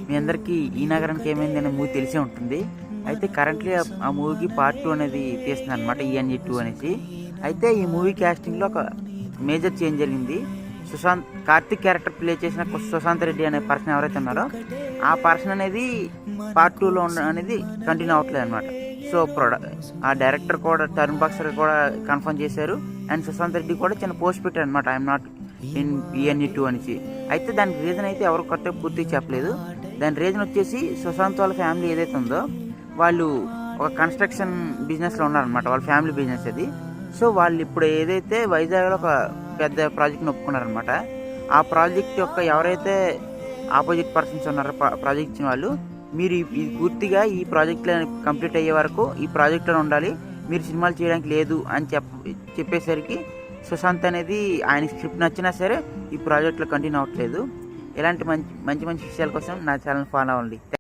మీ అందరికీ ఈ నగరానికి ఏమైంది అనే మూవీ తెలిసే ఉంటుంది. అయితే కరెంట్లీ ఆ మూవీకి పార్ట్ 2 అనేది తీస్తుంది అనమాట, ఈఎన్ఈ 2 అనేసి. అయితే ఈ మూవీ క్యాస్టింగ్లో ఒక మేజర్ చేంజ్ జరిగింది. కార్తిక్ క్యారెక్టర్ ప్లే చేసిన సుశాంత్ రెడ్డి అనే పర్సన్ ఎవరైతే ఉన్నారో ఆ పర్సన్ అనేది పార్ట్ 2లో అనేది కంటిన్యూ అవ్వట్లేదు అనమాట. సో ఆ డైరెక్టర్ కూడా తరుణ్ బాక్సర్ కూడా కన్ఫర్మ్ చేశారు. అండ్ సుశాంత్ రెడ్డి కూడా చిన్న పోస్ట్ పెట్టారు అనమాట, ఐఎమ్ నాట్ ఇన్ ఈఎన్ఈ 2 అనేసి. అయితే దానికి రీజన్ అయితే ఎవరు కొత్తగా పూర్తిగా చెప్పలేదు. దాని రీజన్ వచ్చేసి సుశాంత్ వాళ్ళ ఫ్యామిలీ ఏదైతే ఉందో వాళ్ళు ఒక కన్స్ట్రక్షన్ బిజినెస్లో ఉన్నారనమాట, వాళ్ళ ఫ్యామిలీ బిజినెస్ అది. సో వాళ్ళు ఇప్పుడు ఏదైతే వైజాగ్లో ఒక పెద్ద ప్రాజెక్ట్ని ఒప్పుకున్నారనమాట. ఆ ప్రాజెక్ట్ యొక్క ఎవరైతే ఆపోజిట్ పర్సన్స్ ఉన్నారో ప్రాజెక్ట్ ఇచ్చిన వాళ్ళు, మీరు ఇది పూర్తిగా ఈ ప్రాజెక్ట్లో కంప్లీట్ అయ్యే వరకు ఈ ప్రాజెక్ట్లో ఉండాలి, మీరు సినిమాలు చేయడానికి లేదు అని చెప్పేసరికి సుశాంత్ అనేది ఆయన స్క్రిప్ట్ నచ్చినా సరే ఈ ప్రాజెక్ట్లో కంటిన్యూ అవ్వట్లేదు. ఇలాంటి మంచి మంచి విషయాల కోసం నా ఛానల్ ఫాలో అవ్వండి.